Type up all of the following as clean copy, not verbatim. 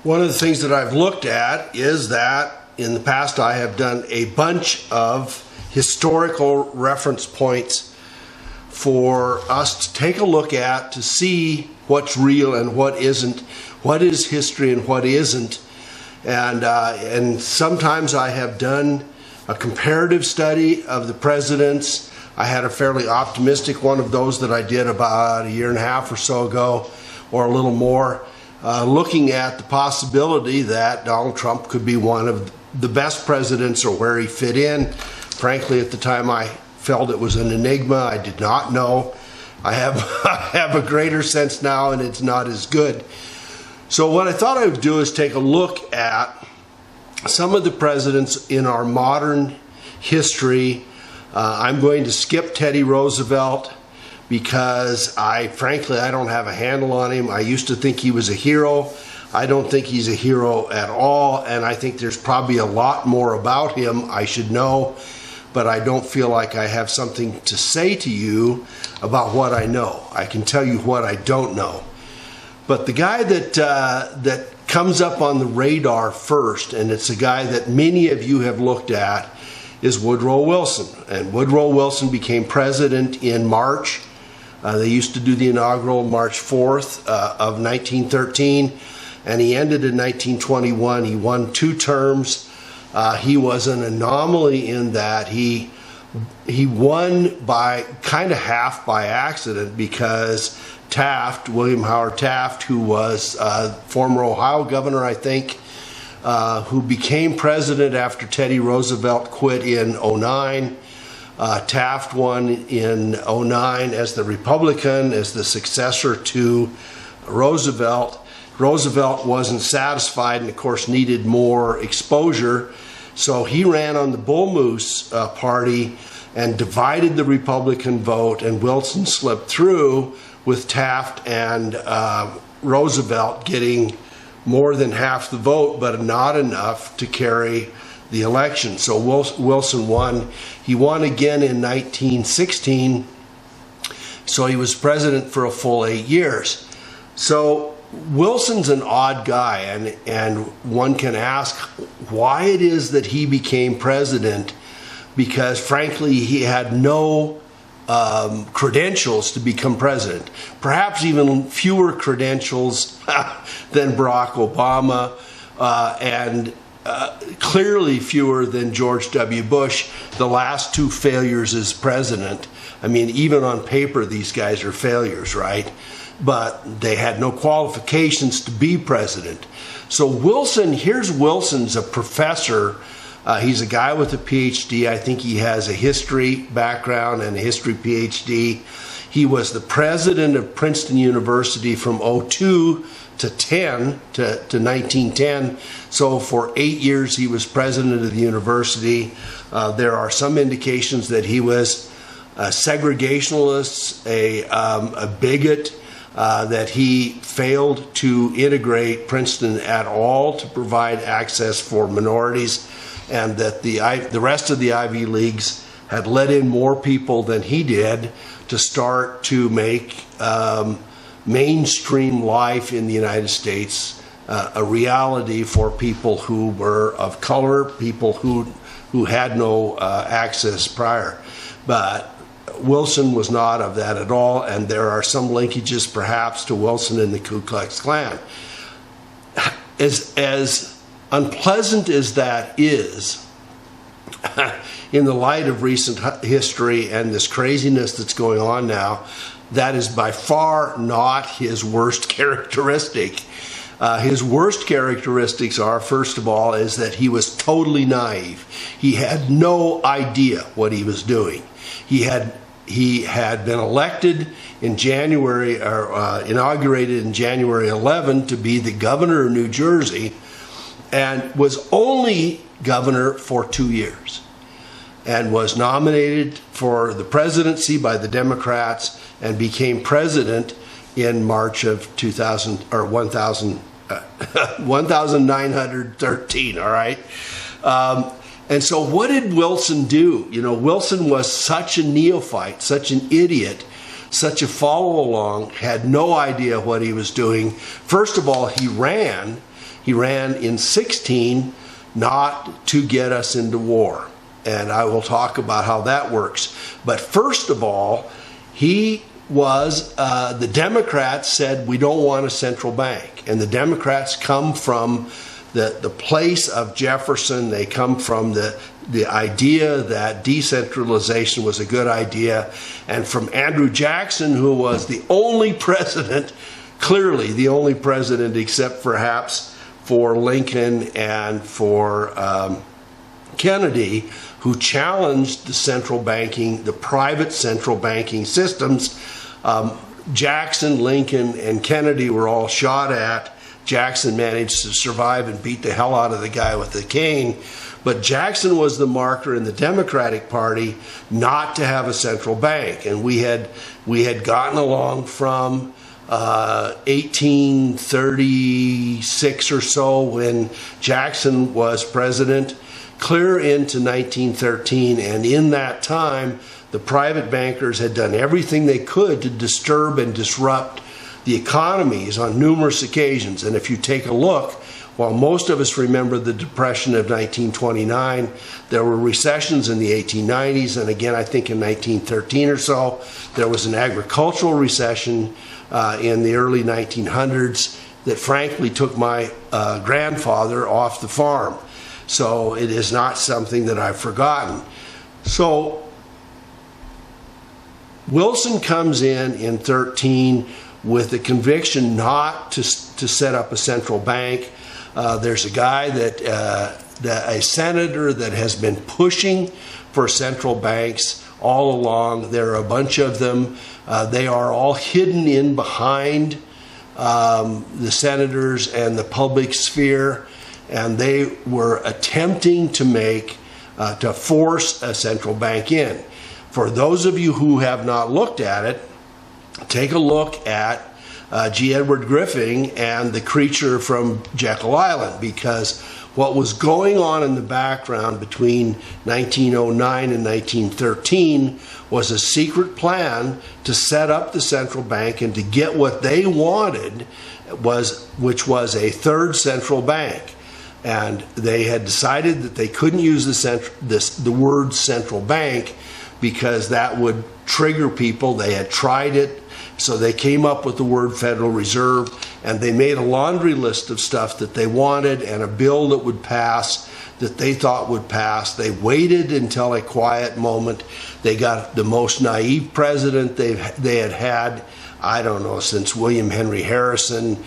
One of the things that I've looked at is that in the past I have done a bunch of historical reference points for us to take a look at to see what's real and what isn't, what is history and what isn't. And sometimes I have done a comparative study of the presidents. I had a fairly optimistic one of those that I did about a year and a half or so ago, or a little more, looking at the possibility that Donald Trump could be one of the best presidents or where he fit in. Frankly, at the time I felt it was an enigma. I did not know. I have a greater sense now, and it's not as good. So what I thought I would do is take a look at some of the presidents in our modern history. I'm going to skip Teddy Roosevelt because frankly, I don't have a handle on him. I used to think he was a hero. I don't think he's a hero at all, and I think there's probably a lot more about him I should know, but I don't feel like I have something to say to you about what I know. I can tell you what I don't know. But the guy that comes up on the radar first, and it's a guy that many of you have looked at, is Woodrow Wilson. And Woodrow Wilson became president in March. They used to do the inaugural March 4th of 1913, and he ended in 1921. He won 2 terms. He was an anomaly in that he won by kind of half by accident, because Taft, William Howard Taft, who was former Ohio governor, I think, who became president after Teddy Roosevelt quit in '09. Taft won in '09 as the Republican, as the successor to Roosevelt. Roosevelt wasn't satisfied and, of course, needed more exposure. So he ran on the Bull Moose party and divided the Republican vote, and Wilson slipped through with Taft and Roosevelt getting more than half the vote, but not enough to carry the election. So Wilson won. He won again in 1916, so he was president for a full 8 years. So Wilson's an odd guy, and one can ask why it is that he became president, because frankly he had no credentials to become president, perhaps even fewer credentials than Barack Obama, and clearly fewer than George W. Bush, the last 2 failures as president. I mean, even on paper these guys are failures, right? But they had no qualifications to be president. So Wilson, here's Wilson's a professor. He's a guy with a PhD. I think he has a history background and a history PhD. He was the president of Princeton University from '02 to 1910. So for 8 years he was president of the university. There are some indications that he was a segregationalist, a bigot, that he failed to integrate Princeton at all to provide access for minorities, and that the rest of the Ivy Leagues had let in more people than he did to start to make mainstream life in the United States a reality for people who were of color, people who had no access prior. But Wilson was not of that at all, and there are some linkages perhaps to Wilson and the Ku Klux Klan. As unpleasant as that is, in the light of recent history and this craziness that's going on now, that is by far not his worst characteristic. His worst characteristics are, first of all, is that he was totally naive. He had no idea what he was doing. He had been elected in January, or inaugurated in January 11 to be the governor of New Jersey, and was only governor for 2 years, and was nominated for the presidency by the Democrats and became president in March of 1913, all right? And so what did Wilson do? You know, Wilson was such a neophyte, such an idiot, such a follow-along, had no idea what he was doing. First of all, he ran He ran in 16 not to get us into war. And I will talk about how that works. But first of all, he was, the Democrats said, we don't want a central bank. And the Democrats come from the place of Jefferson. They come from the idea that decentralization was a good idea. And from Andrew Jackson, who was the only president, clearly the only president except perhaps for Lincoln and for Kennedy, who challenged the central banking, the private central banking systems. Jackson, Lincoln, and Kennedy were all shot at. Jackson managed to survive and beat the hell out of the guy with the cane. But Jackson was the marker in the Democratic Party not to have a central bank. And we had gotten along from 1836 or so, when Jackson was president, clear into 1913. And in that time, the private bankers had done everything they could to disturb and disrupt the economies on numerous occasions. And if you take a look, while most of us remember the Depression of 1929, there were recessions in the 1890s, and again I think in 1913 or so, there was an agricultural recession in the early 1900s that frankly took my grandfather off the farm. So it is not something that I've forgotten. So Wilson comes in 13 with the conviction not to set up a central bank. There's a guy a senator that has been pushing for central banks all along. There are a bunch of them. They are all hidden in behind the senators and the public sphere, and they were attempting to force a central bank in. For those of you who have not looked at it, take a look at G. Edward Griffin and the creature from Jekyll Island, because what was going on in the background between 1909 and 1913 was a secret plan to set up the central bank and to get what they wanted, which was a third central bank. And they had decided that they couldn't use the word central bank because that would trigger people. They had tried it, so they came up with the word Federal Reserve, and they made a laundry list of stuff that they wanted and a bill that would pass, that they thought would pass. They waited until a quiet moment. They got the most naive president they had, I don't know, since William Henry Harrison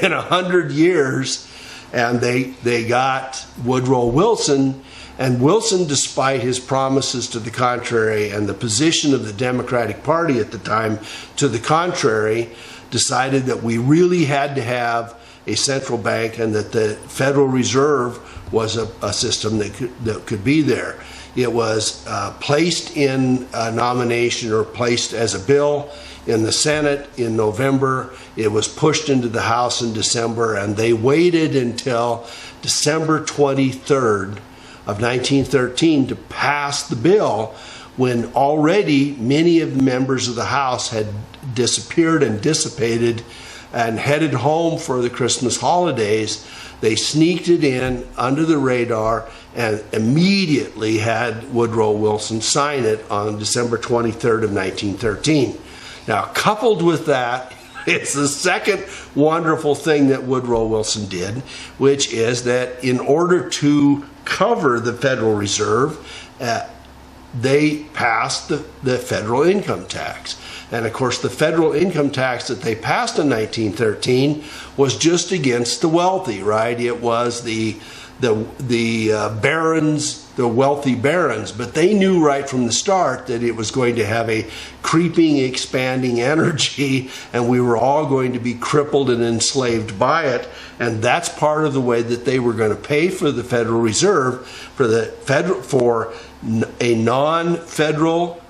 in 100 years, and they got Woodrow Wilson. And Wilson, despite his promises to the contrary and the position of the Democratic Party at the time to the contrary, decided that we really had to have a central bank and that the Federal Reserve was a system that could be there. It was placed in a nomination, or placed as a bill in the Senate in November. It was pushed into the House in December, and they waited until December 23rd of 1913 to pass the bill, when already many of the members of the House had disappeared and dissipated and headed home for the Christmas holidays. They sneaked it in under the radar and immediately had Woodrow Wilson sign it on December 23rd of 1913. Now, coupled with that, it's the second wonderful thing that Woodrow Wilson did, which is that in order to cover the Federal Reserve, they passed the federal income tax. And of course, the federal income tax that they passed in 1913 was just against the wealthy, right? It was the barons, the wealthy barons, but they knew right from the start that it was going to have a creeping, expanding energy, and we were all going to be crippled and enslaved by it. And that's part of the way that they were going to pay for the Federal Reserve, for a non-federal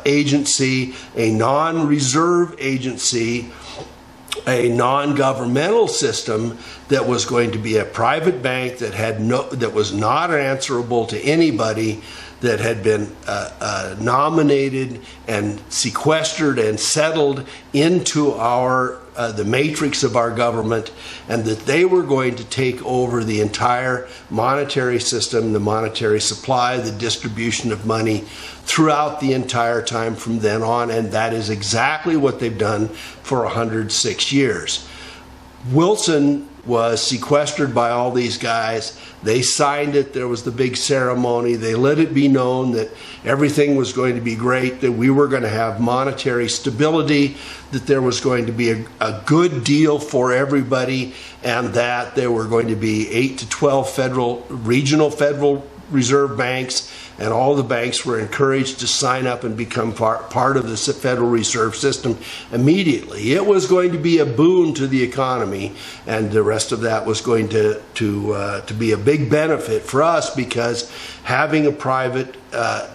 agency, a non-reserve agency, a non-governmental system that was going to be a private bank that was not answerable to anybody, that had been nominated and sequestered and settled into our the matrix of our government, and that they were going to take over the entire monetary system, the monetary supply, the distribution of money throughout the entire time from then on, and that is exactly what they've done for 106 years. Wilson was sequestered by all these guys. They signed it. There was the big ceremony. They let it be known that everything was going to be great, that we were going to have monetary stability, that there was going to be a good deal for everybody, and that there were going to be 8 to 12 regional Federal Reserve banks, and all the banks were encouraged to sign up and become part of the Federal Reserve System immediately. It was going to be a boon to the economy, and the rest of that was going to be a big benefit for us, because having a private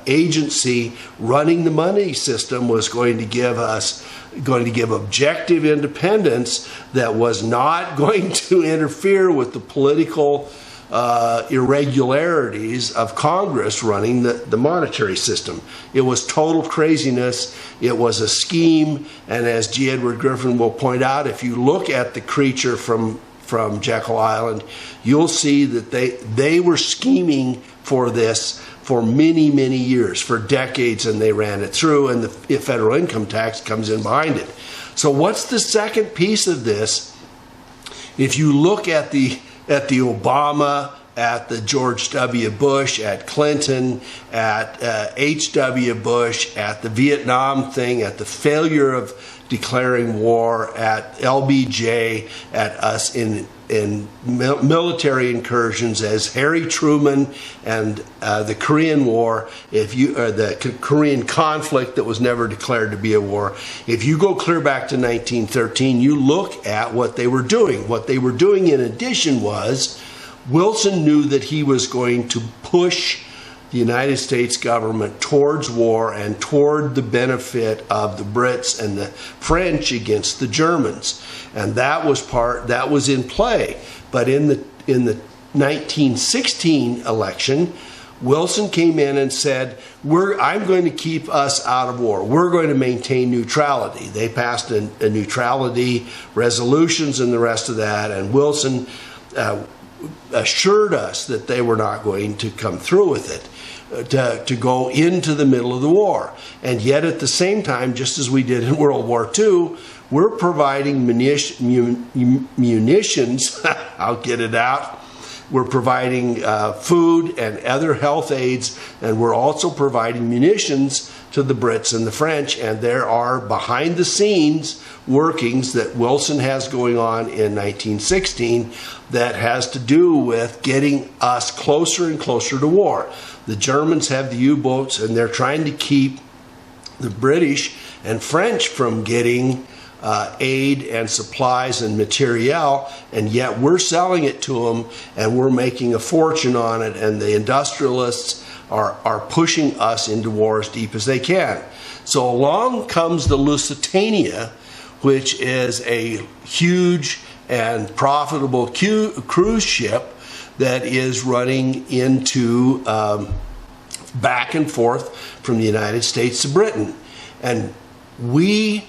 agency running the money system was going to give objective independence that was not going to interfere with the political irregularities of Congress running the monetary system. It was total craziness. It was a scheme, and as G. Edward Griffin will point out, if you look at the creature from Jekyll Island, you'll see that they were scheming for this for many, many years, for decades, and they ran it through, and the federal income tax comes in behind it. So what's the second piece of this? If you look at the Obama, at the George W. Bush, at Clinton, at H.W. Bush, at the Vietnam thing, at the failure of declaring war, at LBJ, at us in military incursions as Harry Truman, and the Korean War, the Korean conflict that was never declared to be a war. If you go clear back to 1913, you look at what they were doing. What they were doing in addition was, Wilson knew that he was going to push the United States government towards war and toward the benefit of the Brits and the French against the Germans, and that was in play. But in the 1916 election, Wilson came in and said, I'm going to keep us out of war. We're going to maintain neutrality. They passed a neutrality resolutions and the rest of that, and Wilson assured us that they were not going to come through with it, to go into the middle of the war. And yet at the same time, just as we did in World War II, we're providing munitions, I'll get it out, we're providing food and other health aids, and we're also providing munitions to the Brits and the French, and there are behind the scenes workings that Wilson has going on in 1916 that has to do with getting us closer and closer to war. The Germans have the U-boats, and they're trying to keep the British and French from getting aid and supplies and materiel, and yet we're selling it to them, and we're making a fortune on it, and the industrialists are pushing us into war as deep as they can. So along comes the Lusitania, which is a huge and profitable cruise ship that is running into back and forth from the United States to Britain. And we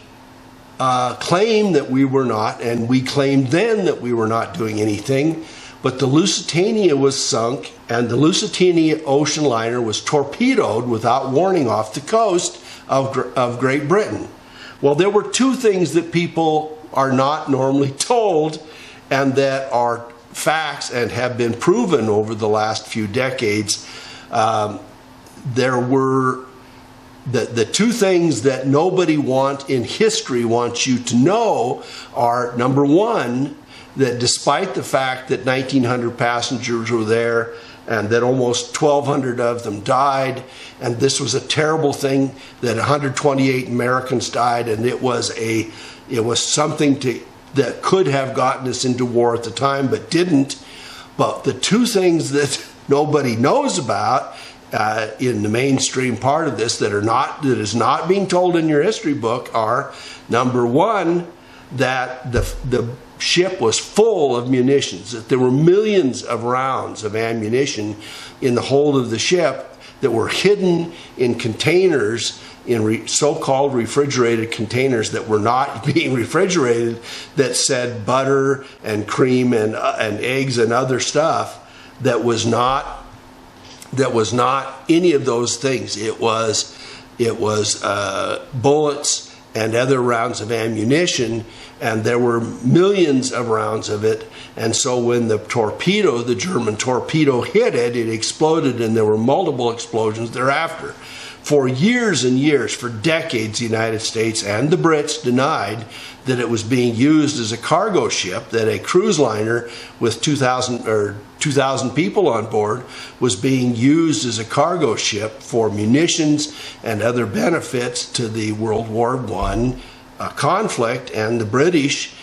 claim that we were not, and we claimed then that we were not doing anything, but the Lusitania was sunk, and the Lusitania ocean liner was torpedoed without warning off the coast of Great Britain. Well, there were two things that people are not normally told, and that are facts and have been proven over the last few decades. There were the two things that nobody in history wants you to know are, number one, that despite the fact that 1,900 passengers were there and that almost 1,200 of them died, and this was a terrible thing, that 128 Americans died, and it was something that could have gotten us into war at the time but didn't. But the two things that nobody knows about in the mainstream part of this that is not being told in your history book are, number one, that the ship was full of munitions, that there were millions of rounds of ammunition in the hold of the ship that were hidden in containers in so-called refrigerated containers that were not being refrigerated, that said butter and cream and eggs and other stuff, that was not any of those things. It was bullets and other rounds of ammunition, and there were millions of rounds of it. And so when the German torpedo hit it, it exploded, and there were multiple explosions thereafter. For years and years, for decades, the United States and the Brits denied that it was being used as a cargo ship, that a cruise liner with 2,000 people on board was being used as a cargo ship for munitions and other benefits to the World War I conflict and the British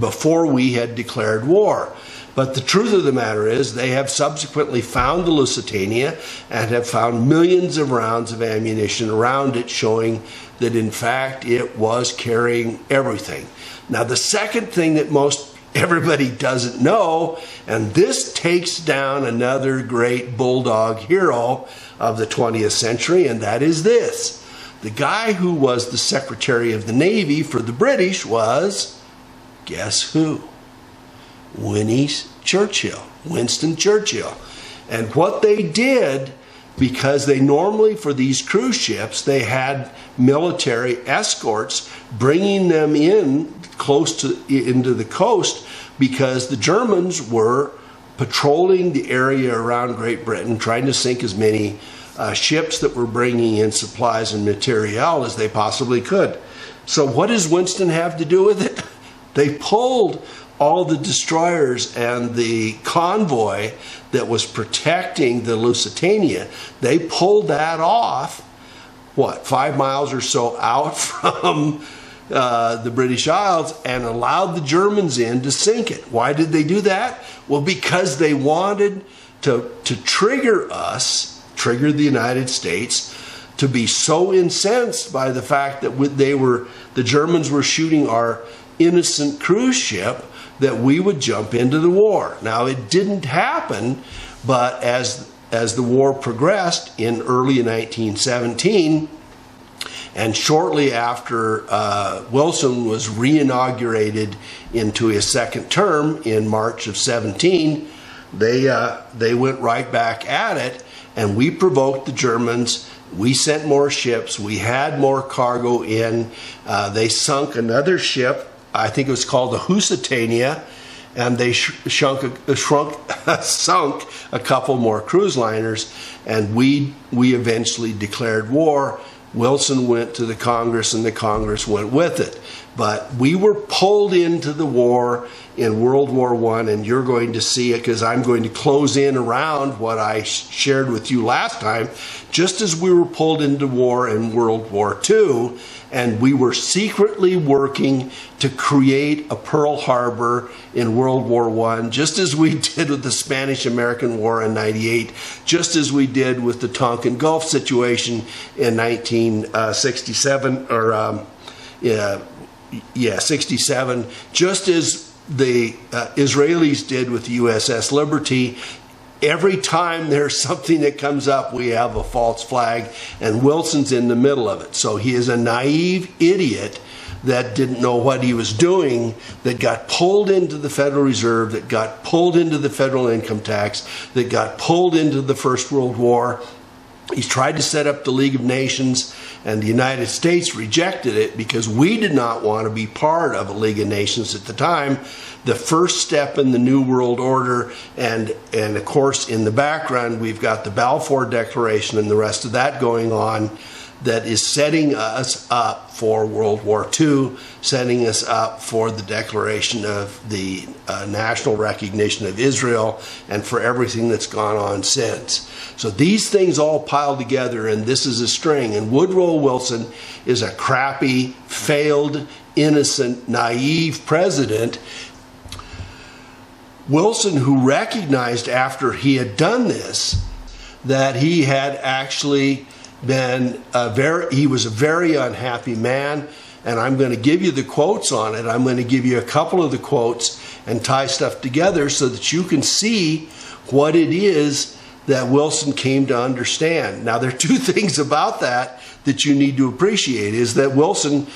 before we had declared war. But the truth of the matter is they have subsequently found the Lusitania and have found millions of rounds of ammunition around it, showing that in fact it was carrying everything. Now the second thing that most everybody doesn't know, and this takes down another great bulldog hero of the 20th century, and that is this. The guy who was the Secretary of the Navy for the British was, guess who? Winston Churchill. And what they did, because they normally, for these cruise ships, they had military escorts bringing them in into the coast, because the Germans were patrolling the area around Great Britain, trying to sink as many ships that were bringing in supplies and material as they possibly could. So what does Winston have to do with it? They pulled all the destroyers and the convoy that was protecting the Lusitania. They pulled that off, 5 miles or so out from the British Isles, and allowed the Germans in to sink it. Why did they do that? Well, because they wanted to trigger the United States to be so incensed by the fact that the Germans were shooting our innocent cruise ship, that we would jump into the war. Now, it didn't happen, but as the war progressed in early 1917, and shortly after Wilson was re-inaugurated into his second term in March of 17, they went right back at it, and we provoked the Germans. We sent more ships. We had more cargo in. They sunk another ship. I think it was called the Lusitania, and they sunk a couple more cruise liners, and we eventually declared war. Wilson went to the Congress, and the Congress went with it. But we were pulled into the war in World War I, and you're going to see it, because I'm going to close in around what I shared with you last time. Just as we were pulled into war in World War II, and we were secretly working to create a Pearl Harbor in World War I, just as we did with the Spanish-American War in '98, just as we did with the Tonkin Gulf situation in 1967, or 67, just as the Israelis did with the USS Liberty. Every time there's something that comes up, we have a false flag, and Wilson's in the middle of it. So he is a naive idiot that didn't know what he was doing, that got pulled into the Federal Reserve, that got pulled into the federal income tax, that got pulled into the First World War. He's tried to set up the League of Nations, and the United States rejected it because we did not want to be part of a League of Nations at the time. The first step in the New World Order, and of course in the background we've got the Balfour Declaration and the rest of that going on, that is setting us up for World War II, setting us up for the declaration of the national recognition of Israel, and for everything that's gone on since. So these things all pile together, and this is a string. And Woodrow Wilson is a crappy, failed, innocent, naive president. Wilson, who recognized after he had done this that he had actually been he was a very unhappy man, and I'm going to give you the quotes on it. I'm going to give you a couple of the quotes and tie stuff together so that you can see what it is that Wilson came to understand. Now, there are two things about that that you need to appreciate is that Wilson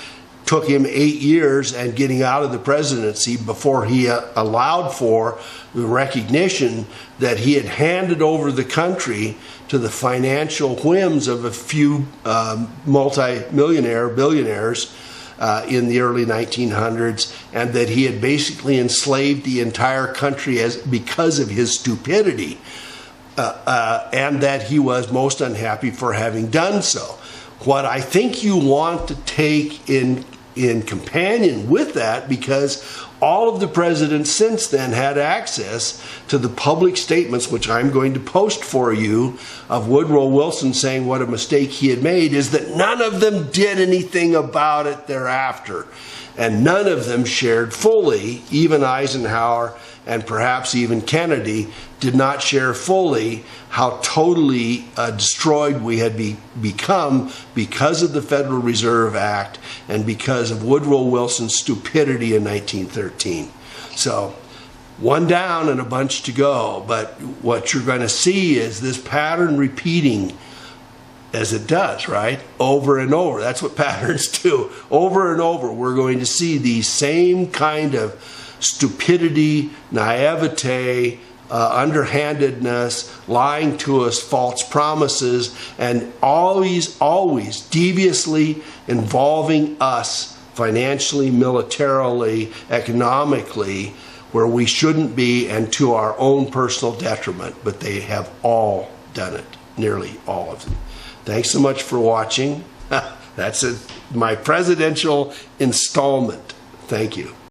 took him 8 years and getting out of the presidency before he allowed for the recognition that he had handed over the country to the financial whims of a few billionaires in the early 1900s, and that he had basically enslaved the entire country because of his stupidity, and that he was most unhappy for having done so. What I think you want to take in companion with that, because all of the presidents since then had access to the public statements, which I'm going to post for you, of Woodrow Wilson saying what a mistake he had made, is that none of them did anything about it thereafter. And none of them shared fully, even Eisenhower and perhaps even Kennedy did not share fully how totally destroyed we had become because of the Federal Reserve Act and because of Woodrow Wilson's stupidity in 1913. So one down and a bunch to go, but what you're going to see is this pattern repeating as it does, right? Over and over. That's what patterns do. Over and over, we're going to see the same kind of stupidity, naivete, underhandedness, lying to us, false promises, and always deviously involving us financially, militarily, economically, where we shouldn't be, and to our own personal detriment. But they have all done it, nearly all of them. Thanks so much for watching. That's my presidential installment. Thank you.